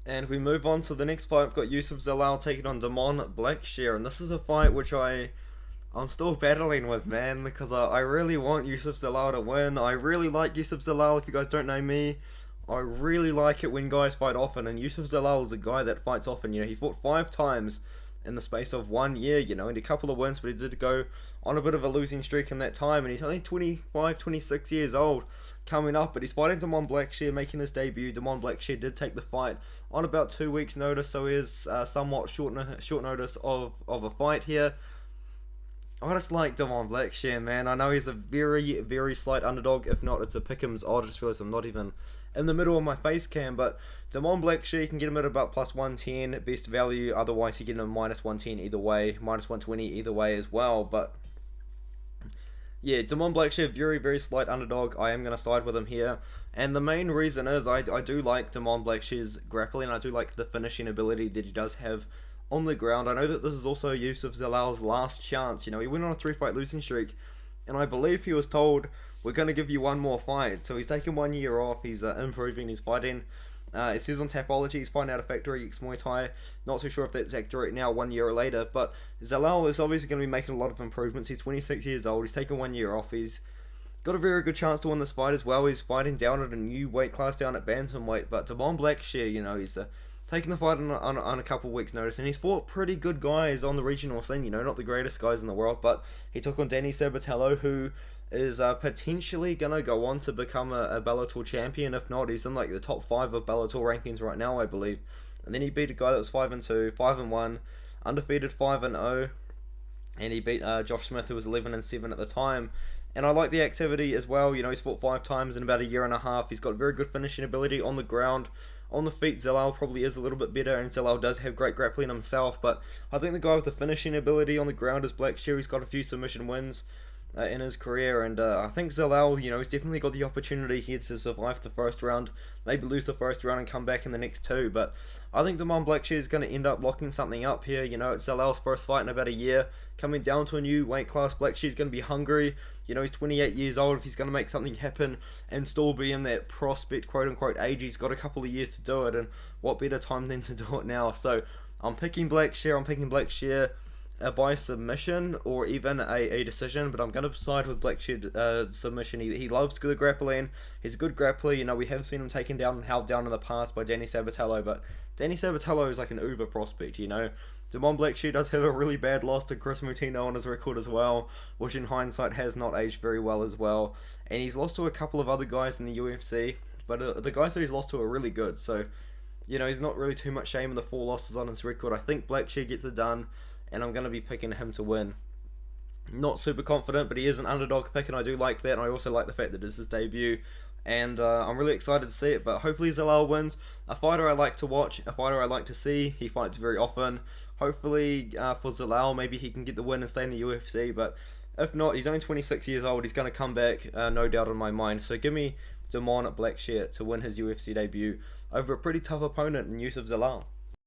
And we move on to the next fight. We've got Youssef Zalal taking on Blackshear, and this is a fight which I'm still battling with, man, because I really want Youssef Zalal to win. I really like Youssef Zalal. If you guys don't know me, I really like it when guys fight often, and Youssef Zalal is a guy that fights often. You know, he fought 5 times in the space of 1 year, you know, and a couple of wins, but he did go on a bit of a losing streak in that time, and he's only 25, 26 years old coming up, but he's fighting Blackshear, making his debut. Blackshear did take the fight on about 2 weeks notice, so he is somewhat short notice of a fight here. I just like Blackshear, man. I know he's a very, very slight underdog. If not, it's a pick'em's odd. I just realised I'm not even in the middle of my face cam, but Blackshear, you can get him at about plus 110, best value. Otherwise, you get him minus 110 either way, minus 120 either way as well. But yeah, Blackshear, very, very slight underdog. I am going to side with him here. And the main reason is I do like Blackshear's grappling. I do like the finishing ability that he does have on the ground. I know that this is also Youssef Zalal's last chance. You know, he went on a 3-fight losing streak, and I believe he was told, we're going to give you one more fight. So he's taken 1 year off. He's improving his fighting. It says on Tapology he's fighting out of Factory X Muay Thai. Not too sure if that's accurate now, 1 year later. But Zalal is obviously going to be making a lot of improvements. He's 26 years old. He's taken 1 year off. He's got a very good chance to win this fight as well. He's fighting down at a new weight class, down at bantamweight. But Blackshear, you know, he's taking the fight on a couple of weeks' notice, and he's fought pretty good guys on the regional scene, you know, not the greatest guys in the world, but he took on Danny Sabatello, who is potentially going to go on to become a Bellator champion. If not, he's in like the top 5 of Bellator rankings right now, I believe. And then he beat a guy that was 5-2, 5-1, undefeated 5-0, and he beat Josh Smith, who was 11-7 at the time. And I like the activity as well. You know, he's fought 5 times in about a year and a half. He's got very good finishing ability on the ground. On the feet, Zalal probably is a little bit better, and Zalal does have great grappling himself, but I think the guy with the finishing ability on the ground is Blackshear. He's got a few submission wins in his career, and I think Zalal, you know, he's definitely got the opportunity here to survive the first round, maybe lose the first round and come back in the next 2, but I think Blackshear is going to end up locking something up here. You know, it's Zalal's first fight in about a year, coming down to a new weight class. Blackshear's going to be hungry. You know, he's 28 years old. If he's going to make something happen and still be in that prospect, quote-unquote, age, he's got a couple of years to do it, and what better time than to do it now? So, I'm picking Blackshear by submission or even a decision, but I'm going to side with Blackshear submission. He loves good grappling. He's a good grappler. You know, we have seen him taken down and held down in the past by Danny Sabatello, but Danny Sabatello is like an uber prospect, you know. Blackshear does have a really bad loss to Chris Mutino on his record as well, which in hindsight has not aged very well as well. And he's lost to a couple of other guys in the UFC, but the guys that he's lost to are really good. So, you know, he's not really too much shame in the 4 losses on his record. I think Blackshear gets it done, and I'm going to be picking him to win. Not super confident, but he is an underdog pick, and I do like that. And I also like the fact that it's his debut, and I'm really excited to see it. But hopefully Zalal wins. A fighter I like to watch, a fighter I like to see. He fights very often. Hopefully for Zalal, maybe he can get the win and stay in the UFC. But if not, he's only 26 years old. He's going to come back, no doubt in my mind. So give me Blackshear to win his UFC debut over a pretty tough opponent in Youssef Zalal.